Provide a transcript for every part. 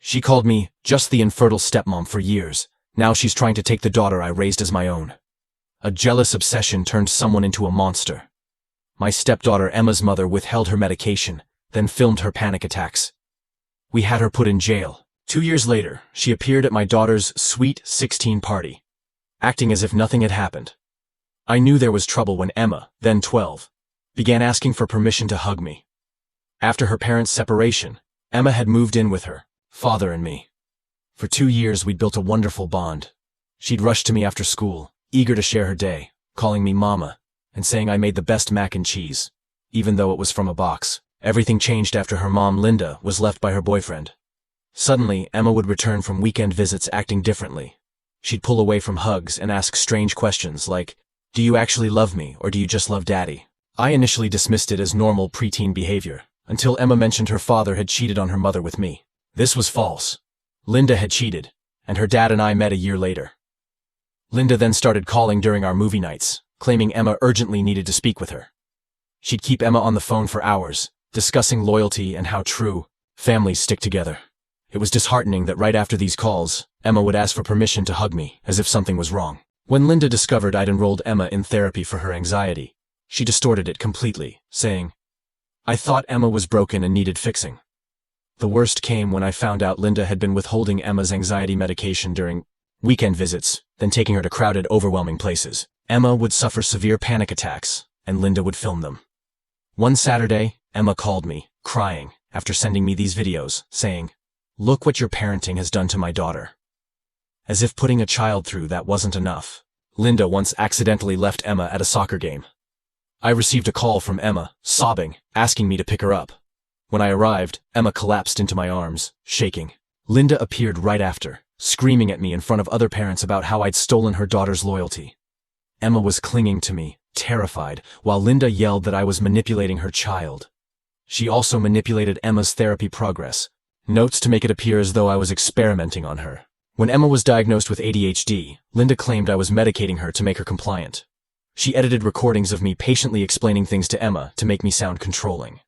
She called me just the infertile stepmom for years. Now she's trying to take the daughter I raised as my own. A jealous obsession turned someone into a monster. My stepdaughter Emma's mother withheld her medication, then filmed her panic attacks. We had her put in jail. 2 years later, she appeared at my daughter's sweet 16 party, acting as if nothing had happened. I knew there was trouble when Emma, then 12, began asking for permission to hug me. After her parents' separation, Emma had moved in with her father and me. For 2 years we'd built a wonderful bond. She'd rush to me after school, eager to share her day, calling me mama, and saying I made the best mac and cheese, even though it was from a box. Everything changed after her mom, Linda, was left by her boyfriend. Suddenly, Emma would return from weekend visits acting differently. She'd pull away from hugs and ask strange questions like, "Do you actually love me, or do you just love daddy?" I initially dismissed it as normal preteen behavior, until Emma mentioned her father had cheated on her mother with me. This was false. Linda had cheated, and her dad and I met a year later. Linda then started calling during our movie nights, claiming Emma urgently needed to speak with her. She'd keep Emma on the phone for hours, discussing loyalty and how true families stick together. It was disheartening that right after these calls, Emma would ask for permission to hug me, as if something was wrong. When Linda discovered I'd enrolled Emma in therapy for her anxiety, she distorted it completely, saying, "I thought Emma was broken and needed fixing." The worst came when I found out Linda had been withholding Emma's anxiety medication during weekend visits, then taking her to crowded, overwhelming places. Emma would suffer severe panic attacks, and Linda would film them. One Saturday, Emma called me, crying, after sending me these videos, saying, "Look what your parenting has done to my daughter." As if putting a child through that wasn't enough, Linda once accidentally left Emma at a soccer game. I received a call from Emma, sobbing, asking me to pick her up. When I arrived, Emma collapsed into my arms, shaking. Linda appeared right after, screaming at me in front of other parents about how I'd stolen her daughter's loyalty. Emma was clinging to me, terrified, while Linda yelled that I was manipulating her child. She also manipulated Emma's therapy progress, notes to make it appear as though I was experimenting on her. When Emma was diagnosed with ADHD, Linda claimed I was medicating her to make her compliant. She edited recordings of me patiently explaining things to Emma to make me sound controlling.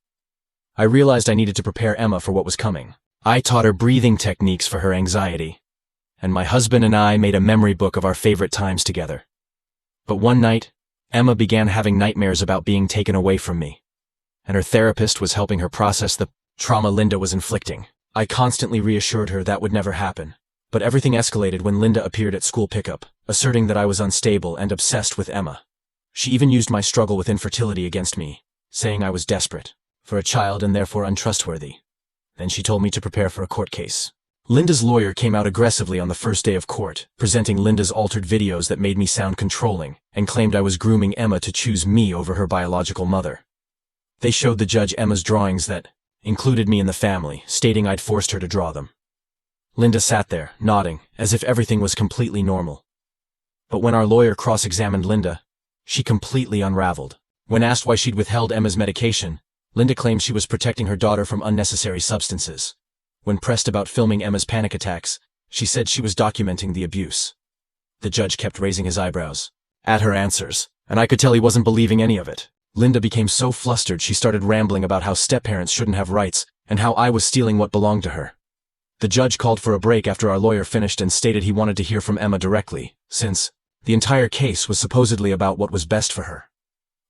I realized I needed to prepare Emma for what was coming. I taught her breathing techniques for her anxiety, and my husband and I made a memory book of our favorite times together. But one night, Emma began having nightmares about being taken away from me, and her therapist was helping her process the trauma Linda was inflicting. I constantly reassured her that would never happen, but everything escalated when Linda appeared at school pickup, asserting that I was unstable and obsessed with Emma. She even used my struggle with infertility against me, saying I was desperate for a child and therefore untrustworthy. Then she told me to prepare for a court case. Linda's lawyer came out aggressively on the first day of court, presenting Linda's altered videos that made me sound controlling, and claimed I was grooming Emma to choose me over her biological mother. They showed the judge Emma's drawings that included me in the family, stating I'd forced her to draw them. Linda sat there, nodding, as if everything was completely normal. But when our lawyer cross-examined Linda, she completely unraveled. When asked why she'd withheld Emma's medication, Linda claimed she was protecting her daughter from unnecessary substances. When pressed about filming Emma's panic attacks, she said she was documenting the abuse. The judge kept raising his eyebrows at her answers, and I could tell he wasn't believing any of it. Linda became so flustered she started rambling about how step-parents shouldn't have rights and how I was stealing what belonged to her. The judge called for a break after our lawyer finished and stated he wanted to hear from Emma directly, since the entire case was supposedly about what was best for her.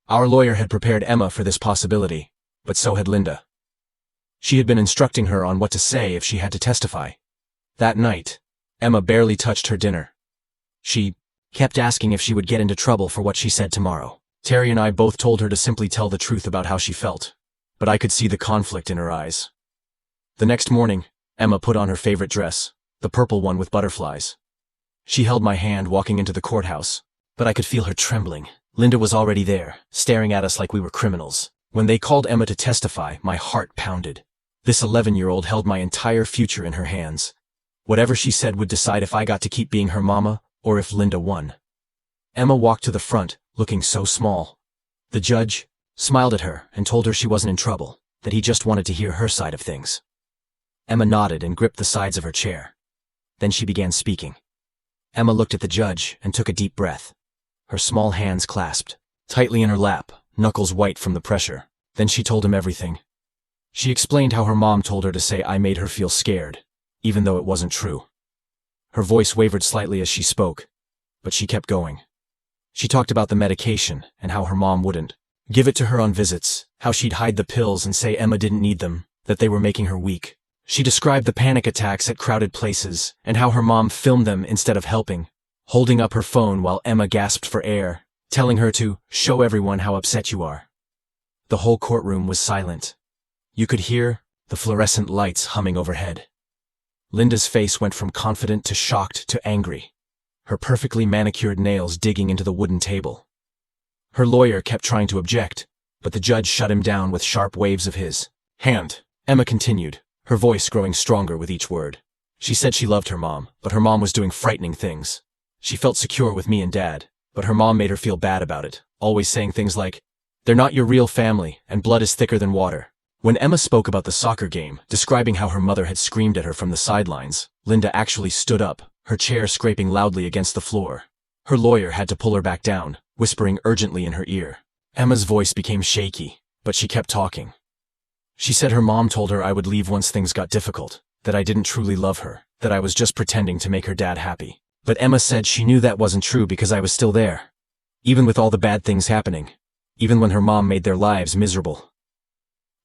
Our lawyer had prepared Emma for this possibility, but so had Linda. She had been instructing her on what to say if she had to testify. That night, Emma barely touched her dinner. She kept asking if she would get into trouble for what she said tomorrow. Terry and I both told her to simply tell the truth about how she felt, but I could see the conflict in her eyes. The next morning, Emma put on her favorite dress, the purple one with butterflies. She held my hand walking into the courthouse, but I could feel her trembling. Linda was already there, staring at us like we were criminals. When they called Emma to testify, my heart pounded. This 11-year-old held my entire future in her hands. Whatever she said would decide if I got to keep being her mama or if Linda won. Emma walked to the front, looking so small. The judge smiled at her and told her she wasn't in trouble, that he just wanted to hear her side of things. Emma nodded and gripped the sides of her chair. Then she began speaking. Emma looked at the judge and took a deep breath. Her small hands clasped tightly in her lap, knuckles white from the pressure. Then she told him everything. She explained how her mom told her to say I made her feel scared, even though it wasn't true. Her voice wavered slightly as she spoke, but she kept going. She talked about the medication and how her mom wouldn't give it to her on visits, how she'd hide the pills and say Emma didn't need them, that they were making her weak. She described the panic attacks at crowded places and how her mom filmed them instead of helping, holding up her phone while Emma gasped for air, telling her to show everyone how upset you are. The whole courtroom was silent. You could hear the fluorescent lights humming overhead. Linda's face went from confident to shocked to angry, her perfectly manicured nails digging into the wooden table. Her lawyer kept trying to object, but the judge shut him down with sharp waves of his hand. Emma continued, her voice growing stronger with each word. She said she loved her mom, but her mom was doing frightening things. She felt secure with me and Dad, but her mom made her feel bad about it, always saying things like, "They're not your real family, and blood is thicker than water." When Emma spoke about the soccer game, describing how her mother had screamed at her from the sidelines, Linda actually stood up, her chair scraping loudly against the floor. Her lawyer had to pull her back down, whispering urgently in her ear. Emma's voice became shaky, but she kept talking. She said her mom told her I would leave once things got difficult, that I didn't truly love her, that I was just pretending to make her dad happy. But Emma said she knew that wasn't true because I was still there. Even with all the bad things happening. Even when her mom made their lives miserable.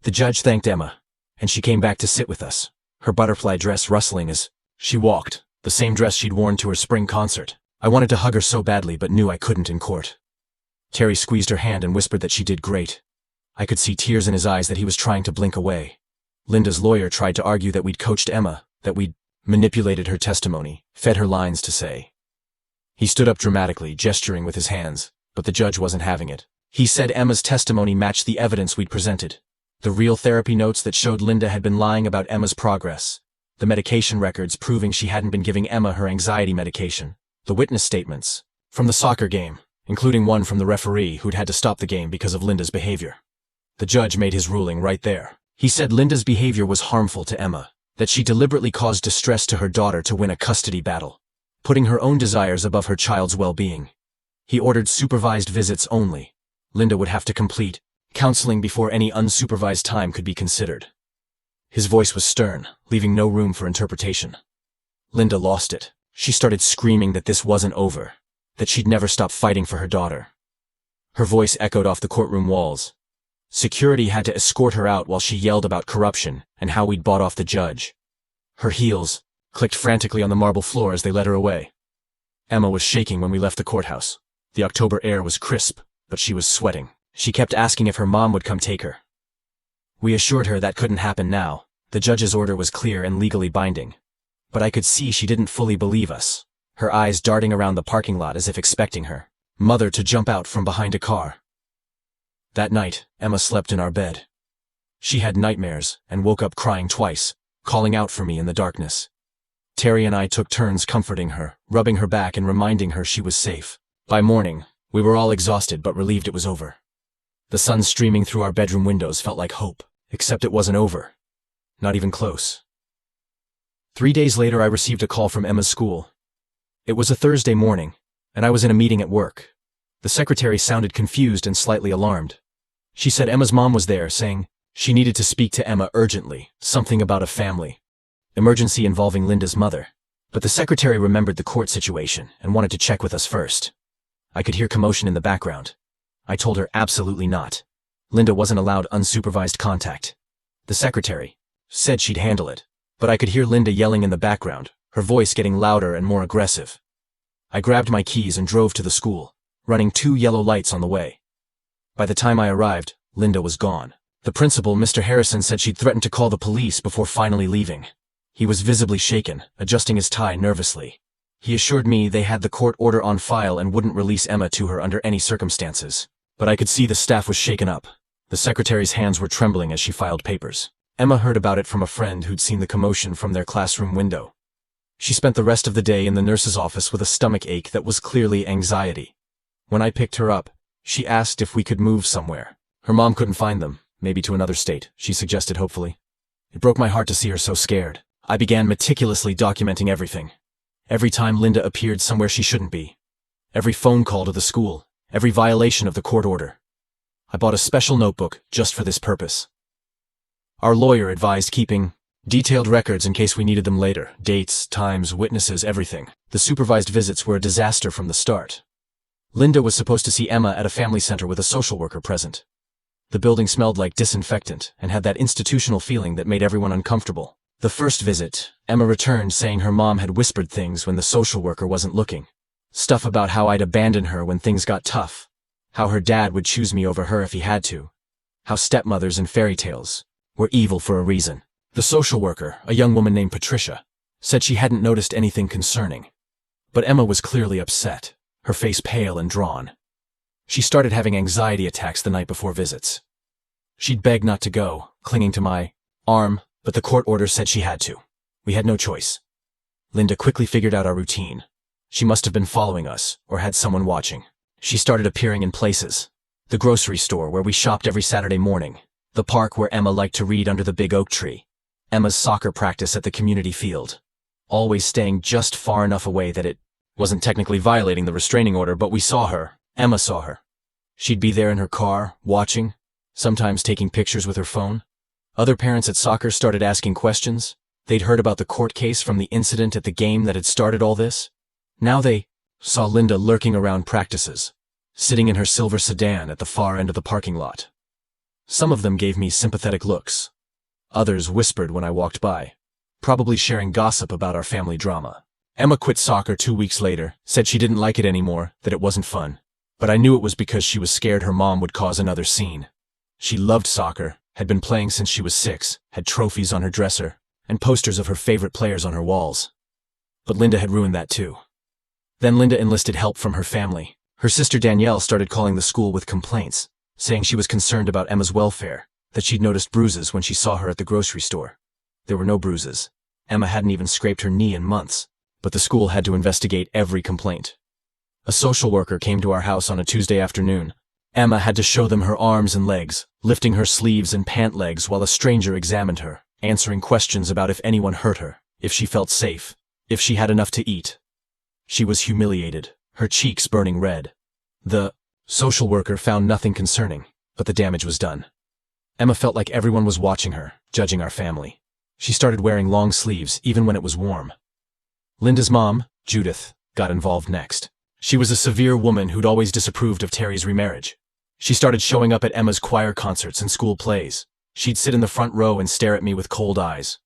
The judge thanked Emma, and she came back to sit with us, her butterfly dress rustling as she walked, the same dress she'd worn to her spring concert. I wanted to hug her so badly but knew I couldn't in court. Terry squeezed her hand and whispered that she did great. I could see tears in his eyes that he was trying to blink away. Linda's lawyer tried to argue that we'd coached Emma, that we'd manipulated her testimony, fed her lines to say. He stood up dramatically, gesturing with his hands, but the judge wasn't having it. He said Emma's testimony matched the evidence we'd presented. The real therapy notes that showed Linda had been lying about Emma's progress. The medication records proving she hadn't been giving Emma her anxiety medication. The witness statements from the soccer game, including one from the referee who'd had to stop the game because of Linda's behavior. The judge made his ruling right there. He said Linda's behavior was harmful to Emma, that she deliberately caused distress to her daughter to win a custody battle, putting her own desires above her child's well-being. He ordered supervised visits only. Linda would have to complete counseling before any unsupervised time could be considered. His voice was stern, leaving no room for interpretation. Linda lost it. She started screaming that this wasn't over, that she'd never stop fighting for her daughter. Her voice echoed off the courtroom walls. Security had to escort her out while she yelled about corruption and how we'd bought off the judge. Her heels clicked frantically on the marble floor as they led her away. Emma was shaking when we left the courthouse. The October air was crisp, but she was sweating. She kept asking if her mom would come take her. We assured her that couldn't happen now. The judge's order was clear and legally binding. But I could see she didn't fully believe us, her eyes darting around the parking lot as if expecting her mother to jump out from behind a car. That night, Emma slept in our bed. She had nightmares and woke up crying twice, calling out for me in the darkness. Terry and I took turns comforting her, rubbing her back and reminding her she was safe. By morning, we were all exhausted but relieved it was over. The sun streaming through our bedroom windows felt like hope, except it wasn't over. Not even close. 3 days later I received a call from Emma's school. It was a Thursday morning, and I was in a meeting at work. The secretary sounded confused and slightly alarmed. She said Emma's mom was there, saying she needed to speak to Emma urgently, something about a family emergency involving Linda's mother. But the secretary remembered the court situation and wanted to check with us first. I could hear commotion in the background. I told her absolutely not. Linda wasn't allowed unsupervised contact. The secretary said she'd handle it, but I could hear Linda yelling in the background, her voice getting louder and more aggressive. I grabbed my keys and drove to the school, running 2 yellow lights on the way. By the time I arrived, Linda was gone. The principal, Mr. Harrison, said she'd threatened to call the police before finally leaving. He was visibly shaken, adjusting his tie nervously. He assured me they had the court order on file and wouldn't release Emma to her under any circumstances. But I could see the staff was shaken up. The secretary's hands were trembling as she filed papers. Emma heard about it from a friend who'd seen the commotion from their classroom window. She spent the rest of the day in the nurse's office with a stomach ache that was clearly anxiety. When I picked her up, she asked if we could move somewhere. Her mom couldn't find them, maybe to another state, she suggested hopefully. It broke my heart to see her so scared. I began meticulously documenting everything. Every time Linda appeared somewhere she shouldn't be. Every phone call to the school. Every violation of the court order. I bought a special notebook just for this purpose. Our lawyer advised keeping Detailed records in case we needed them later. Dates, times, witnesses, everything. The supervised visits were a disaster from the start. Linda was supposed to see Emma at a family center with a social worker present. The building smelled like disinfectant and had that institutional feeling that made everyone uncomfortable. The first visit, Emma returned saying her mom had whispered things when the social worker wasn't looking. Stuff about how I'd abandon her when things got tough. How her dad would choose me over her if he had to. How stepmothers and fairy tales were evil for a reason. The social worker, a young woman named Patricia, said she hadn't noticed anything concerning. But Emma was clearly upset, her face pale and drawn. She started having anxiety attacks the night before visits. She'd beg not to go, clinging to my arm, but the court order said she had to. We had no choice. Linda quickly figured out our routine. She must have been following us, or had someone watching. She started appearing in places. The grocery store where we shopped every Saturday morning. The park where Emma liked to read under the big oak tree. Emma's soccer practice at the community field. Always staying just far enough away that it wasn't technically violating the restraining order, but we saw her. Emma saw her. She'd be there in her car, watching, sometimes taking pictures with her phone. Other parents at soccer started asking questions. They'd heard about the court case from the incident at the game that had started all this. Now they saw Linda lurking around practices, sitting in her silver sedan at the far end of the parking lot. Some of them gave me sympathetic looks. Others whispered when I walked by, probably sharing gossip about our family drama. Emma quit soccer 2 weeks later, said she didn't like it anymore, that it wasn't fun. But I knew it was because she was scared her mom would cause another scene. She loved soccer, had been playing since she was 6, had trophies on her dresser, and posters of her favorite players on her walls. But Linda had ruined that too. Then Linda enlisted help from her family. Her sister Danielle started calling the school with complaints, saying she was concerned about Emma's welfare, that she'd noticed bruises when she saw her at the grocery store. There were no bruises. Emma hadn't even scraped her knee in months, but the school had to investigate every complaint. A social worker came to our house on a Tuesday afternoon. Emma had to show them her arms and legs, lifting her sleeves and pant legs while a stranger examined her, answering questions about if anyone hurt her, if she felt safe, if she had enough to eat. She was humiliated, her cheeks burning red. The social worker found nothing concerning, but the damage was done. Emma felt like everyone was watching her, judging our family. She started wearing long sleeves even when it was warm. Linda's mom, Judith, got involved next. She was a severe woman who'd always disapproved of Terry's remarriage. She started showing up at Emma's choir concerts and school plays. She'd sit in the front row and stare at me with cold eyes.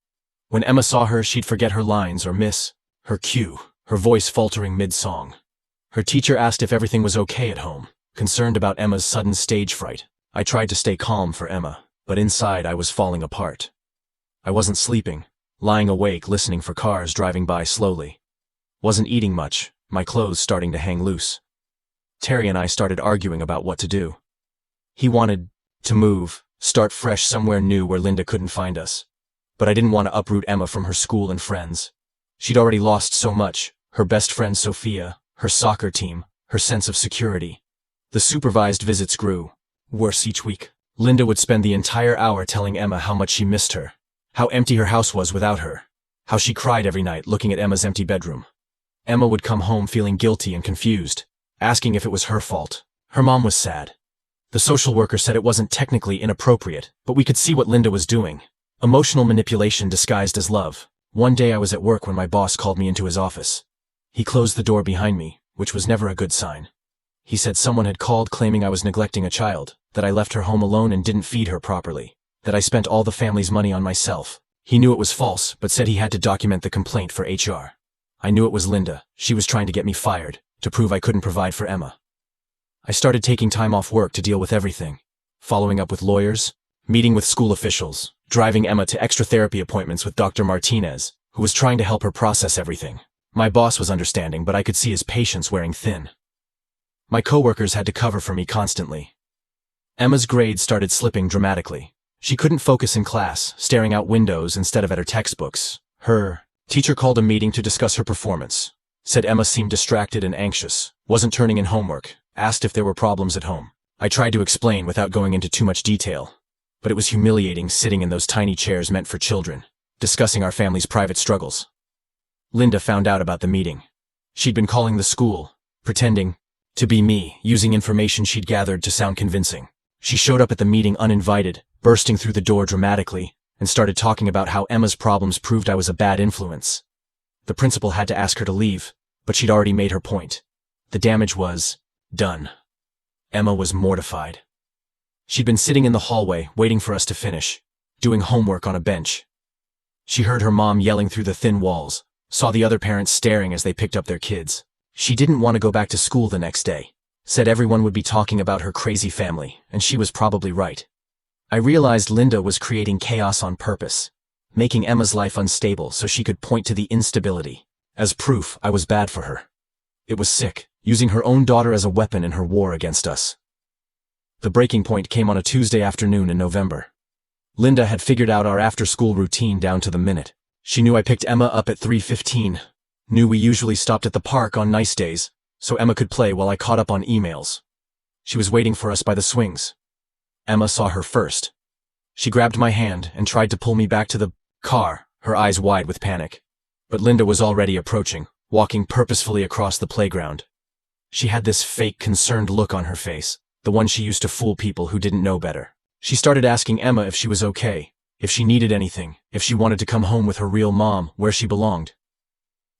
When Emma saw her, she'd forget her lines or miss her cue, her voice faltering mid-song. Her teacher asked if everything was okay at home, concerned about Emma's sudden stage fright. I tried to stay calm for Emma, but inside I was falling apart. I wasn't sleeping, lying awake listening for cars driving by slowly. Wasn't eating much, my clothes starting to hang loose. Terry and I started arguing about what to do. He wanted to move, start fresh somewhere new where Linda couldn't find us. But I didn't want to uproot Emma from her school and friends. She'd already lost so much, her best friend Sophia, her soccer team, her sense of security. The supervised visits grew, worse each week. Linda would spend the entire hour telling Emma how much she missed her, how empty her house was without her, how she cried every night looking at Emma's empty bedroom. Emma would come home feeling guilty and confused, asking if it was her fault. Her mom was sad. The social worker said it wasn't technically inappropriate, but we could see what Linda was doing. Emotional manipulation disguised as love. One day I was at work when my boss called me into his office. He closed the door behind me, which was never a good sign. He said someone had called claiming I was neglecting a child, that I left her home alone and didn't feed her properly, that I spent all the family's money on myself. He knew it was false, but said he had to document the complaint for HR. I knew it was Linda. She was trying to get me fired, to prove I couldn't provide for Emma. I started taking time off work to deal with everything, following up with lawyers, meeting with school officials, driving Emma to extra therapy appointments with Dr. Martinez, who was trying to help her process everything. My boss was understanding, but I could see his patience wearing thin. My coworkers had to cover for me constantly. Emma's grades started slipping dramatically. She couldn't focus in class, staring out windows instead of at her textbooks. Her teacher called a meeting to discuss her performance, said Emma seemed distracted and anxious, wasn't turning in homework, asked if there were problems at home. I tried to explain without going into too much detail, but it was humiliating sitting in those tiny chairs meant for children, discussing our family's private struggles. Linda found out about the meeting. She'd been calling the school, pretending to be me, using information she'd gathered to sound convincing. She showed up at the meeting uninvited, bursting through the door dramatically, and started talking about how Emma's problems proved I was a bad influence. The principal had to ask her to leave, but she'd already made her point. The damage was done. Emma was mortified. She'd been sitting in the hallway, waiting for us to finish, doing homework on a bench. She heard her mom yelling through the thin walls, saw the other parents staring as they picked up their kids. She didn't want to go back to school the next day, said everyone would be talking about her crazy family, and she was probably right. I realized Linda was creating chaos on purpose, making Emma's life unstable so she could point to the instability as proof I was bad for her. It was sick, using her own daughter as a weapon in her war against us. The breaking point came on a Tuesday afternoon in November. Linda had figured out our after-school routine down to the minute. She knew I picked Emma up at 3:15, knew we usually stopped at the park on nice days, so Emma could play while I caught up on emails. She was waiting for us by the swings. Emma saw her first. She grabbed my hand and tried to pull me back to the car, her eyes wide with panic. But Linda was already approaching, walking purposefully across the playground. She had this fake, concerned look on her face, the one she used to fool people who didn't know better. She started asking Emma if she was okay, if she needed anything, if she wanted to come home with her real mom, where she belonged.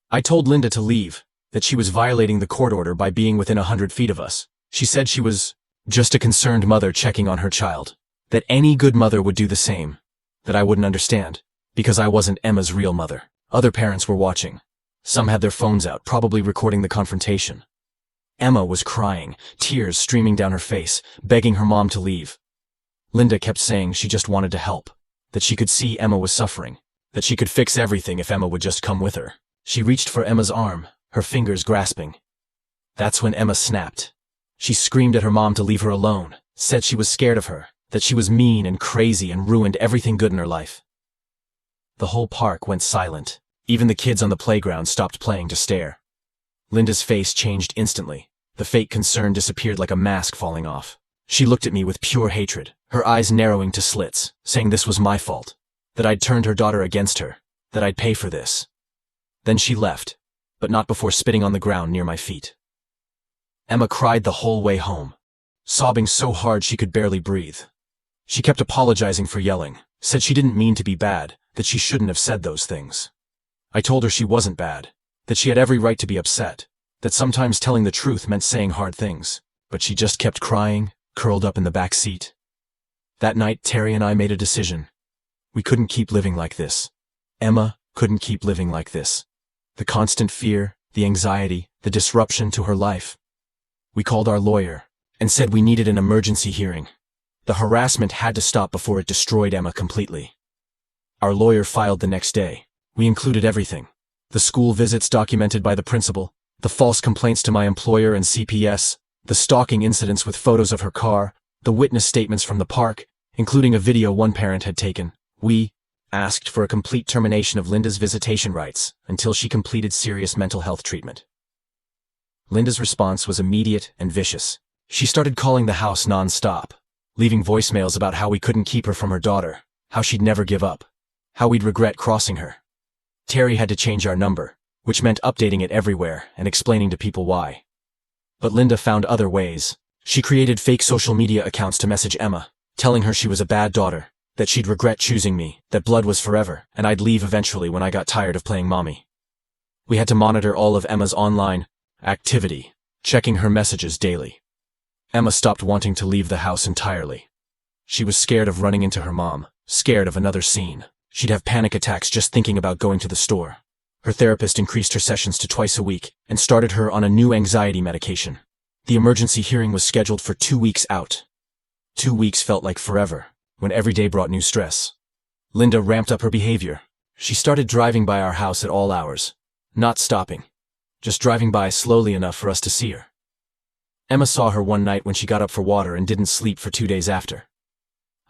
I told Linda to leave, that she was violating the court order by being within 100 feet of us. She said she was just a concerned mother checking on her child, that any good mother would do the same, that I wouldn't understand, because I wasn't Emma's real mother. Other parents were watching. Some had their phones out, probably recording the confrontation. Emma was crying, tears streaming down her face, begging her mom to leave. Linda kept saying she just wanted to help, that she could see Emma was suffering, that she could fix everything if Emma would just come with her. She reached for Emma's arm, her fingers grasping. That's when Emma snapped. She screamed at her mom to leave her alone, said she was scared of her, that she was mean and crazy and ruined everything good in her life. The whole park went silent. Even the kids on the playground stopped playing to stare. Linda's face changed instantly. The fake concern disappeared like a mask falling off. She looked at me with pure hatred, her eyes narrowing to slits, saying this was my fault, that I'd turned her daughter against her, that I'd pay for this. Then she left, but not before spitting on the ground near my feet. Emma cried the whole way home, sobbing so hard she could barely breathe. She kept apologizing for yelling, said she didn't mean to be bad, that she shouldn't have said those things. I told her she wasn't bad, that she had every right to be upset, that sometimes telling the truth meant saying hard things, but she just kept crying, curled up in the back seat. That night, Terry and I made a decision. We couldn't keep living like this. Emma couldn't keep living like this. The constant fear, the anxiety, the disruption to her life. We called our lawyer and said we needed an emergency hearing. The harassment had to stop before it destroyed Emma completely. Our lawyer filed the next day. We included everything. The school visits documented by the principal, the false complaints to my employer and CPS, the stalking incidents with photos of her car, the witness statements from the park, including a video one parent had taken. We asked for a complete termination of Linda's visitation rights until she completed serious mental health treatment. Linda's response was immediate and vicious. She started calling the house non-stop, leaving voicemails about how we couldn't keep her from her daughter, how she'd never give up, how we'd regret crossing her. Terry had to change our number, which meant updating it everywhere and explaining to people why. But Linda found other ways. She created fake social media accounts to message Emma, telling her she was a bad daughter, that she'd regret choosing me, that blood was forever, and I'd leave eventually when I got tired of playing mommy. We had to monitor all of Emma's online activity, checking her messages daily. Emma stopped wanting to leave the house entirely. She was scared of running into her mom, scared of another scene. She'd have panic attacks just thinking about going to the store. Her therapist increased her sessions to twice a week and started her on a new anxiety medication. The emergency hearing was scheduled for 2 weeks out. 2 weeks felt like forever, when every day brought new stress. Linda ramped up her behavior. She started driving by our house at all hours, not stopping, just driving by slowly enough for us to see her. Emma saw her one night when she got up for water and didn't sleep for 2 days after.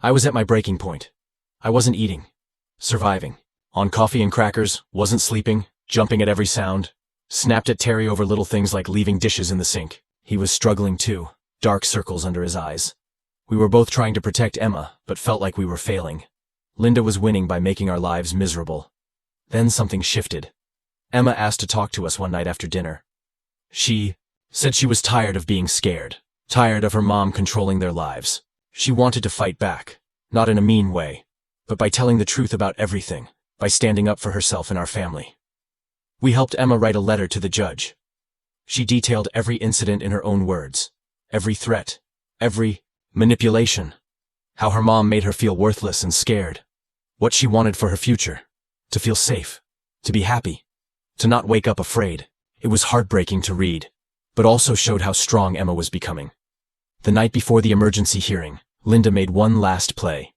I was at my breaking point. I wasn't eating. Surviving. On coffee and crackers, wasn't sleeping, jumping at every sound. Snapped at Terry over little things like leaving dishes in the sink. He was struggling too, dark circles under his eyes. We were both trying to protect Emma, but felt like we were failing. Linda was winning by making our lives miserable. Then something shifted. Emma asked to talk to us one night after dinner. She said she was tired of being scared, tired of her mom controlling their lives. She wanted to fight back, not in a mean way, but by telling the truth about everything, by standing up for herself and our family. We helped Emma write a letter to the judge. She detailed every incident in her own words, every threat, every manipulation, how her mom made her feel worthless and scared, what she wanted for her future, to feel safe, to be happy, to not wake up afraid. It was heartbreaking to read, but also showed how strong Emma was becoming. The night before the emergency hearing, Linda made one last play.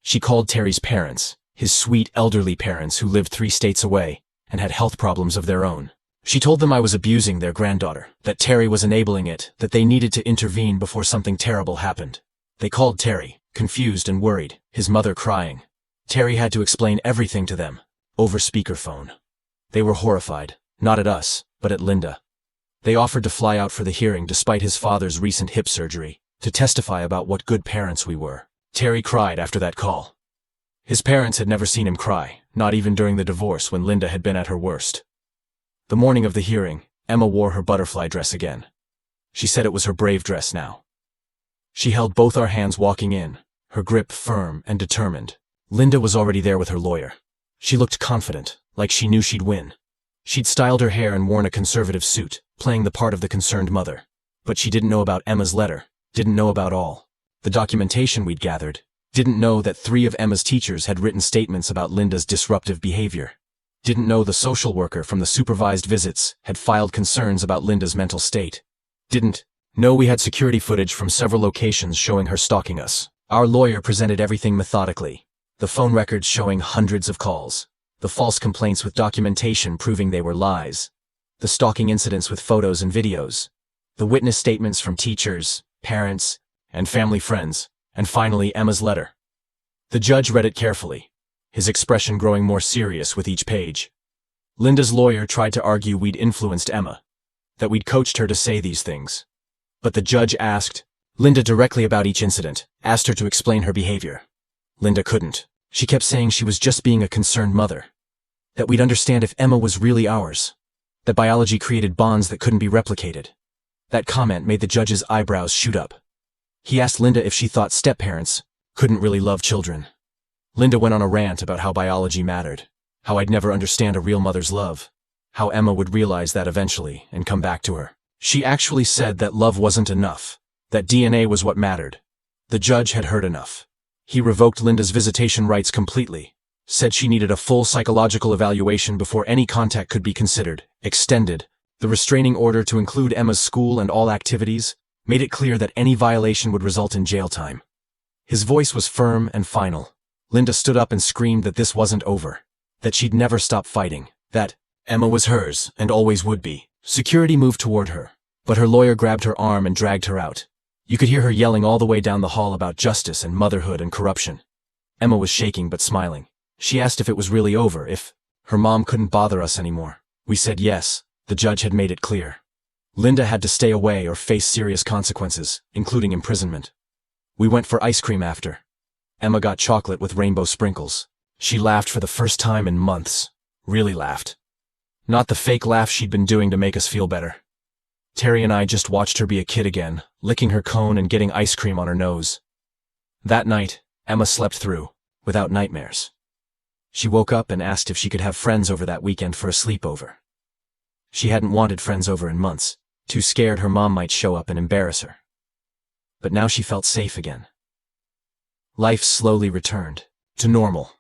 She called Terry's parents, his sweet elderly parents who lived 3 states away and had health problems of their own. She told them I was abusing their granddaughter, that Terry was enabling it, that they needed to intervene before something terrible happened. They called Terry, confused and worried, his mother crying. Terry had to explain everything to them, over speakerphone. They were horrified, not at us, but at Linda. They offered to fly out for the hearing despite his father's recent hip surgery, to testify about what good parents we were. Terry cried after that call. His parents had never seen him cry, not even during the divorce when Linda had been at her worst. The morning of the hearing, Emma wore her butterfly dress again. She said it was her brave dress now. She held both our hands walking in, her grip firm and determined. Linda was already there with her lawyer. She looked confident, like she knew she'd win. She'd styled her hair and worn a conservative suit, playing the part of the concerned mother. But she didn't know about Emma's letter, didn't know about all the documentation we'd gathered, didn't know that 3 of Emma's teachers had written statements about Linda's disruptive behavior. Didn't know the social worker from the supervised visits had filed concerns about Linda's mental state. Didn't know we had security footage from several locations showing her stalking us. Our lawyer presented everything methodically. The phone records showing hundreds of calls. The false complaints with documentation proving they were lies. The stalking incidents with photos and videos. The witness statements from teachers, parents, and family friends. And finally, Emma's letter. The judge read it carefully, his expression growing more serious with each page. Linda's lawyer tried to argue we'd influenced Emma, that we'd coached her to say these things. But the judge asked Linda directly about each incident, asked her to explain her behavior. Linda couldn't. She kept saying she was just being a concerned mother. That we'd understand if Emma was really ours. That biology created bonds that couldn't be replicated. That comment made the judge's eyebrows shoot up. He asked Linda if she thought step-parents couldn't really love children. Linda went on a rant about how biology mattered, how I'd never understand a real mother's love, how Emma would realize that eventually and come back to her. She actually said that love wasn't enough, that DNA was what mattered. The judge had heard enough. He revoked Linda's visitation rights completely, said she needed a full psychological evaluation before any contact could be considered, extended the restraining order to include Emma's school and all activities, made it clear that any violation would result in jail time. His voice was firm and final. Linda stood up and screamed that this wasn't over, that she'd never stop fighting, that Emma was hers and always would be. Security moved toward her, but her lawyer grabbed her arm and dragged her out. You could hear her yelling all the way down the hall about justice and motherhood and corruption. Emma was shaking but smiling. She asked if it was really over, if her mom couldn't bother us anymore. We said yes. The judge had made it clear. Linda had to stay away or face serious consequences, including imprisonment. We went for ice cream after. Emma got chocolate with rainbow sprinkles. She laughed for the first time in months. Really laughed. Not the fake laugh she'd been doing to make us feel better. Terry and I just watched her be a kid again, licking her cone and getting ice cream on her nose. That night, Emma slept through, without nightmares. She woke up and asked if she could have friends over that weekend for a sleepover. She hadn't wanted friends over in months, too scared her mom might show up and embarrass her. But now she felt safe again. Life slowly returned to normal.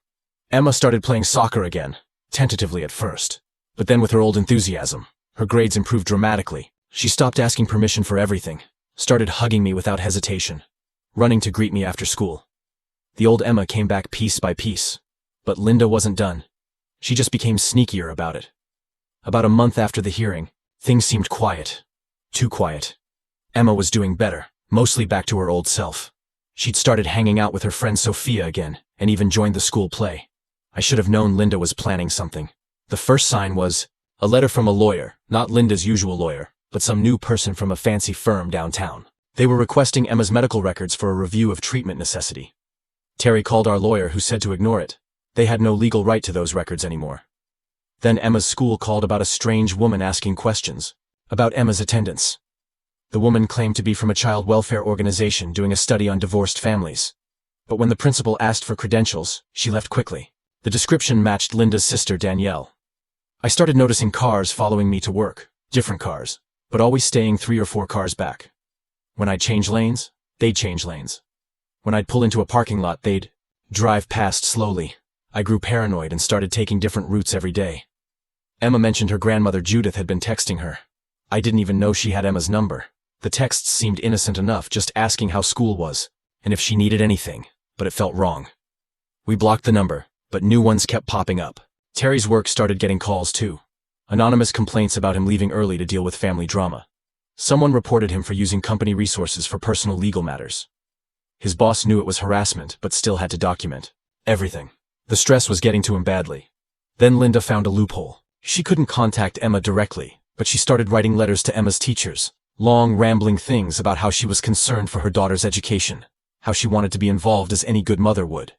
Emma started playing soccer again, tentatively at first. But then with her old enthusiasm, her grades improved dramatically. She stopped asking permission for everything, started hugging me without hesitation, running to greet me after school. The old Emma came back piece by piece. But Linda wasn't done. She just became sneakier about it. About a month after the hearing, things seemed quiet. Too quiet. Emma was doing better, mostly back to her old self. She'd started hanging out with her friend Sophia again, and even joined the school play. I should have known Linda was planning something. The first sign was a letter from a lawyer, not Linda's usual lawyer, but some new person from a fancy firm downtown. They were requesting Emma's medical records for a review of treatment necessity. Terry called our lawyer, who said to ignore it. They had no legal right to those records anymore. Then Emma's school called about a strange woman asking questions about Emma's attendance. The woman claimed to be from a child welfare organization doing a study on divorced families. But when the principal asked for credentials, she left quickly. The description matched Linda's sister Danielle. I started noticing cars following me to work, different cars, but always staying 3 or 4 cars back. When I'd change lanes, they'd change lanes. When I'd pull into a parking lot, they'd drive past slowly. I grew paranoid and started taking different routes every day. Emma mentioned her grandmother Judith had been texting her. I didn't even know she had Emma's number. The texts seemed innocent enough, just asking how school was, and if she needed anything, but it felt wrong. We blocked the number, but new ones kept popping up. Terry's work started getting calls too. Anonymous complaints about him leaving early to deal with family drama. Someone reported him for using company resources for personal legal matters. His boss knew it was harassment, but still had to document everything. The stress was getting to him badly. Then Linda found a loophole. She couldn't contact Emma directly, but she started writing letters to Emma's teachers. Long, rambling things about how she was concerned for her daughter's education, how she wanted to be involved as any good mother would.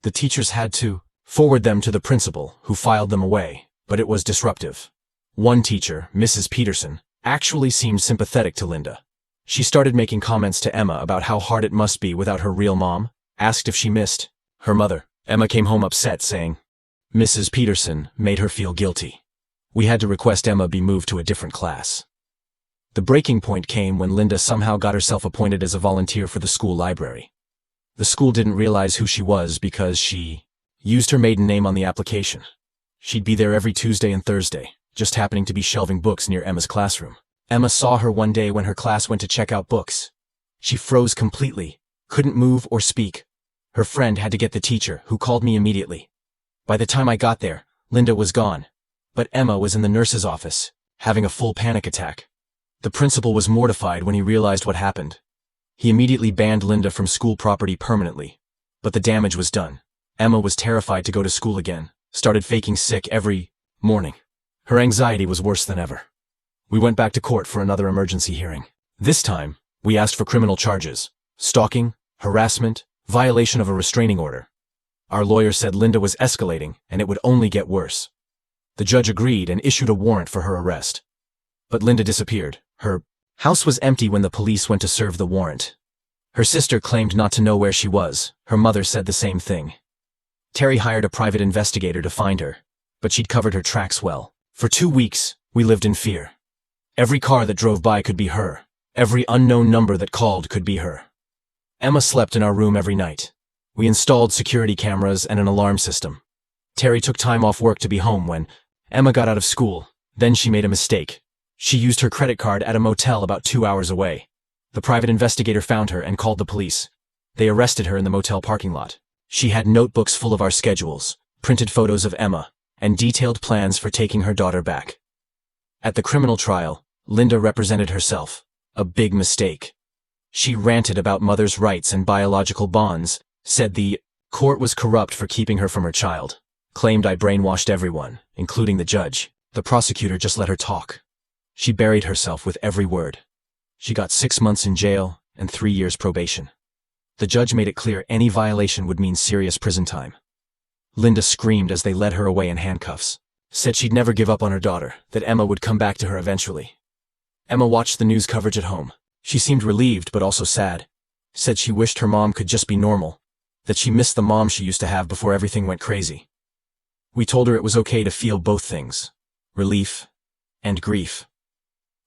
The teachers had to forward them to the principal, who filed them away, but it was disruptive. One teacher, Mrs. Peterson, actually seemed sympathetic to Linda. She started making comments to Emma about how hard it must be without her real mom, asked if she missed her mother. Emma came home upset, saying Mrs. Peterson made her feel guilty. We had to request Emma be moved to a different class. The breaking point came when Linda somehow got herself appointed as a volunteer for the school library. The school didn't realize who she was because she used her maiden name on the application. She'd be there every Tuesday and Thursday, just happening to be shelving books near Emma's classroom. Emma saw her one day when her class went to check out books. She froze completely, couldn't move or speak. Her friend had to get the teacher, who called me immediately. By the time I got there, Linda was gone. But Emma was in the nurse's office, having a full panic attack. The principal was mortified when he realized what happened. He immediately banned Linda from school property permanently. But the damage was done. Emma was terrified to go to school again, started faking sick every morning. Her anxiety was worse than ever. We went back to court for another emergency hearing. This time, we asked for criminal charges: stalking, harassment, violation of a restraining order. Our lawyer said Linda was escalating and it would only get worse. The judge agreed and issued a warrant for her arrest. But Linda disappeared. Her house was empty when the police went to serve the warrant. Her sister claimed not to know where she was. Her mother said the same thing. Terry hired a private investigator to find her, but she'd covered her tracks well. For 2 weeks, we lived in fear. Every car that drove by could be her. Every unknown number that called could be her. Emma slept in our room every night. We installed security cameras and an alarm system. Terry took time off work to be home when Emma got out of school. Then she made a mistake. She used her credit card at a motel about 2 hours away. The private investigator found her and called the police. They arrested her in the motel parking lot. She had notebooks full of our schedules, printed photos of Emma, and detailed plans for taking her daughter back. At the criminal trial, Linda represented herself. A big mistake. She ranted about mother's rights and biological bonds, said the court was corrupt for keeping her from her child, claimed I brainwashed everyone, including the judge. The prosecutor just let her talk. She buried herself with every word. She got 6 months in jail and 3 years probation. The judge made it clear any violation would mean serious prison time. Linda screamed as they led her away in handcuffs, said she'd never give up on her daughter, that Emma would come back to her eventually. Emma watched the news coverage at home. She seemed relieved but also sad, said she wished her mom could just be normal, that she missed the mom she used to have before everything went crazy. We told her it was okay to feel both things, relief and grief.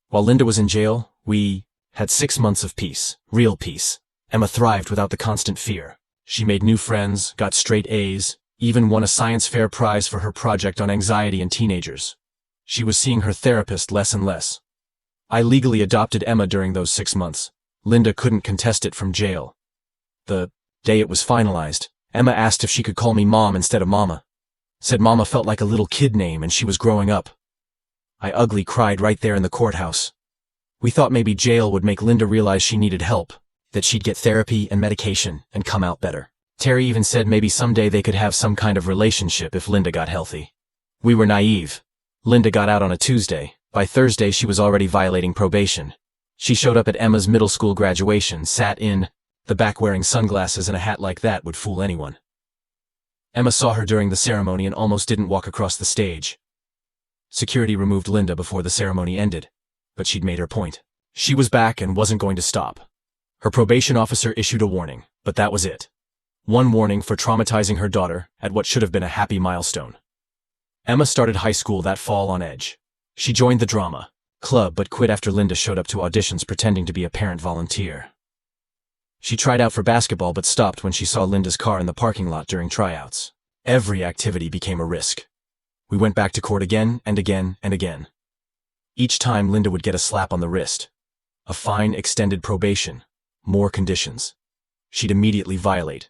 While Linda was in jail, we had 6 months of peace, real peace. Emma thrived without the constant fear. She made new friends, got straight A's, even won a science fair prize for her project on anxiety in teenagers. She was seeing her therapist less and less. I legally adopted Emma during those 6 months. Linda couldn't contest it from jail. The day it was finalized, Emma asked if she could call me Mom instead of Mama. Said Mama felt like a little kid name and she was growing up. I ugly cried right there in the courthouse. We thought maybe jail would make Linda realize she needed help, that she'd get therapy and medication and come out better. Terry even said maybe someday they could have some kind of relationship if Linda got healthy. We were naive. Linda got out on a Tuesday. By Thursday she was already violating probation. She showed up at Emma's middle school graduation, sat in the back wearing sunglasses and a hat like that would fool anyone. Emma saw her during the ceremony and almost didn't walk across the stage. Security removed Linda before the ceremony ended, but she'd made her point. She was back and wasn't going to stop. Her probation officer issued a warning, but that was it. One warning for traumatizing her daughter at what should have been a happy milestone. Emma started high school that fall on edge. She joined the drama club but quit after Linda showed up to auditions pretending to be a parent volunteer. She tried out for basketball but stopped when she saw Linda's car in the parking lot during tryouts. Every activity became a risk. We went back to court again and again and again. Each time Linda would get a slap on the wrist. A fine, extended probation, more conditions. She'd immediately violate.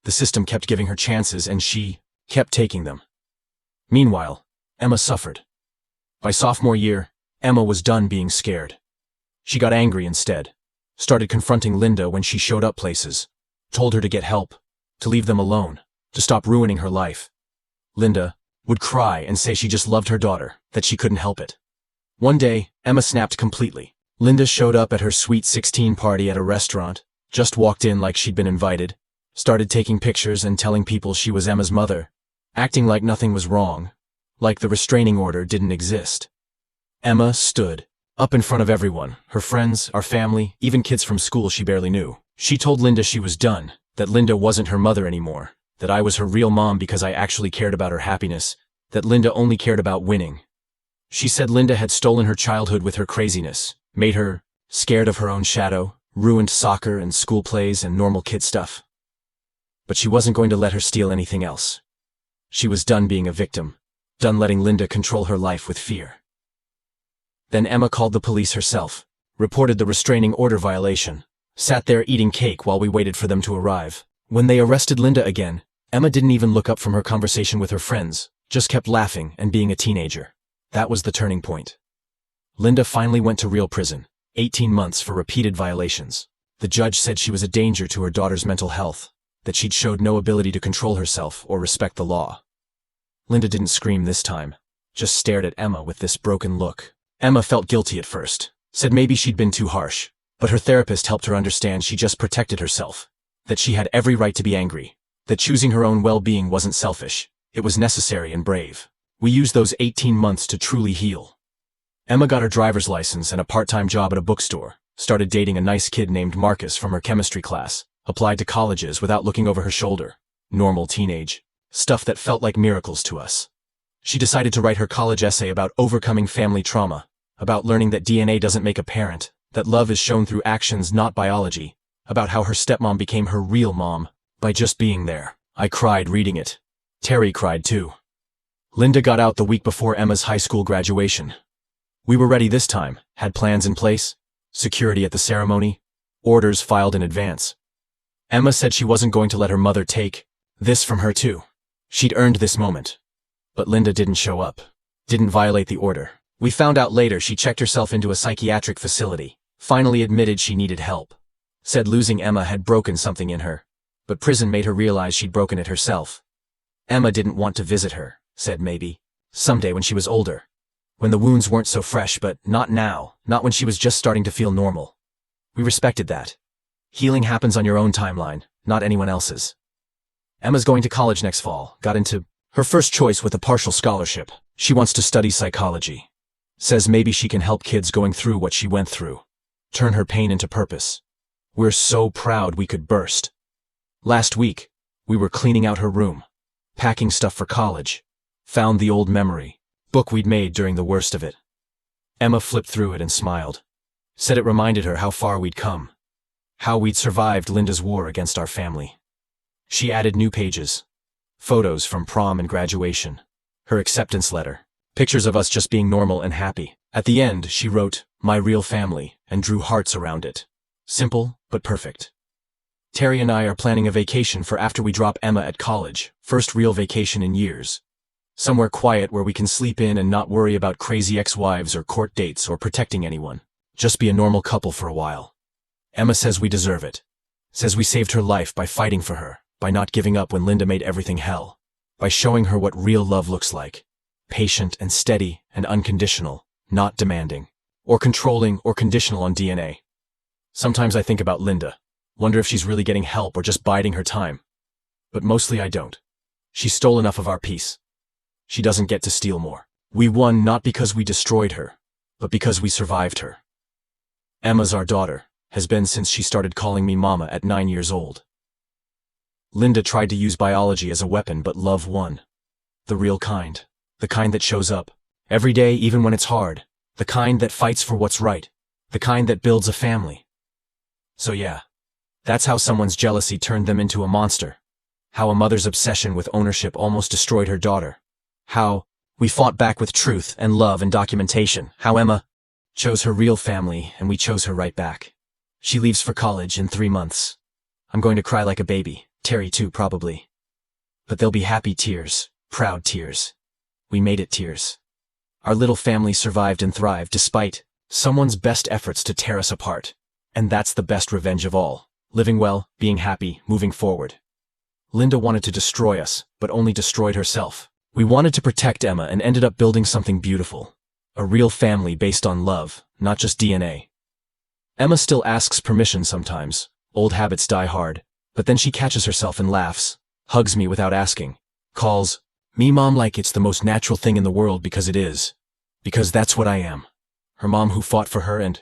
The system kept giving her chances and she kept taking them. Meanwhile, Emma suffered. By sophomore year, Emma was done being scared. She got angry instead, started confronting Linda when she showed up places, told her to get help, to leave them alone, to stop ruining her life. Linda would cry and say she just loved her daughter, that she couldn't help it. One day, Emma snapped completely. Linda showed up at her Sweet 16 party at a restaurant, just walked in like she'd been invited, started taking pictures and telling people she was Emma's mother, acting like nothing was wrong, like the restraining order didn't exist. Emma stood up in front of everyone, her friends, our family, even kids from school she barely knew. She told Linda she was done, that Linda wasn't her mother anymore, that I was her real mom because I actually cared about her happiness, that Linda only cared about winning. She said Linda had stolen her childhood with her craziness, made her scared of her own shadow, ruined soccer and school plays and normal kid stuff. But she wasn't going to let her steal anything else. She was done being a victim, done letting Linda control her life with fear. Then Emma called the police herself, reported the restraining order violation, sat there eating cake while we waited for them to arrive. When they arrested Linda again, Emma didn't even look up from her conversation with her friends, just kept laughing and being a teenager. That was the turning point. Linda finally went to real prison, 18 months for repeated violations. The judge said she was a danger to her daughter's mental health, that she'd showed no ability to control herself or respect the law. Linda didn't scream this time, just stared at Emma with this broken look. Emma felt guilty at first, said maybe she'd been too harsh, but her therapist helped her understand she just protected herself, that she had every right to be angry, that choosing her own well-being wasn't selfish, it was necessary and brave. We used those 18 months to truly heal. Emma got her driver's license and a part-time job at a bookstore, started dating a nice kid named Marcus from her chemistry class, applied to colleges without looking over her shoulder. Normal teenage stuff that felt like miracles to us. She decided to write her college essay about overcoming family trauma, about learning that DNA doesn't make a parent, that love is shown through actions, not biology, about how her stepmom became her real mom by just being there. I cried reading it. Terry cried too. Linda got out the week before Emma's high school graduation. We were ready this time, had plans in place, security at the ceremony, orders filed in advance. Emma said she wasn't going to let her mother take this from her too. She'd earned this moment. But Linda didn't show up, didn't violate the order. We found out later she checked herself into a psychiatric facility, finally admitted she needed help. Said losing Emma had broken something in her, but prison made her realize she'd broken it herself. Emma didn't want to visit her, said maybe someday when she was older, when the wounds weren't so fresh, but not now, not when she was just starting to feel normal. We respected that. Healing happens on your own timeline, not anyone else's. Emma's going to college next fall, got into her first choice with a partial scholarship. She wants to study psychology. Says maybe she can help kids going through what she went through. Turn her pain into purpose. We're so proud we could burst. Last week, we were cleaning out her room, packing stuff for college. Found the old memory book we'd made during the worst of it. Emma flipped through it and smiled. Said it reminded her how far we'd come. How we'd survived Linda's war against our family. She added new pages. Photos from prom and graduation. Her acceptance letter. Pictures of us just being normal and happy. At the end, she wrote, "My real family," and drew hearts around it. Simple, but perfect. Terry and I are planning a vacation for after we drop Emma at college. First real vacation in years. Somewhere quiet where we can sleep in and not worry about crazy ex-wives or court dates or protecting anyone. Just be a normal couple for a while. Emma says we deserve it. Says we saved her life by fighting for her, by not giving up when Linda made everything hell, by showing her what real love looks like. Patient and steady and unconditional, not demanding, or controlling or conditional on DNA. Sometimes I think about Linda, wonder if she's really getting help or just biding her time. But mostly I don't. She stole enough of our peace. She doesn't get to steal more. We won not because we destroyed her, but because we survived her. Emma's our daughter, has been since she started calling me mama at 9 years old. Linda tried to use biology as a weapon, but love won. The real kind. The kind that shows up. Every day, even when it's hard. The kind that fights for what's right. The kind that builds a family. So yeah, that's how someone's jealousy turned them into a monster. How a mother's obsession with ownership almost destroyed her daughter. How we fought back with truth and love and documentation. How Emma chose her real family and we chose her right back. She leaves for college in 3 months. I'm going to cry like a baby. Terry too, probably. But they'll be happy tears, proud tears. We made it tears. Our little family survived and thrived despite someone's best efforts to tear us apart. And that's the best revenge of all. Living well, being happy, moving forward. Linda wanted to destroy us, but only destroyed herself. We wanted to protect Emma and ended up building something beautiful. A real family based on love, not just DNA. Emma still asks permission sometimes. Old habits die hard. But then she catches herself and laughs, hugs me without asking, calls me mom like it's the most natural thing in the world because it is. Because that's what I am. Her mom who fought for her and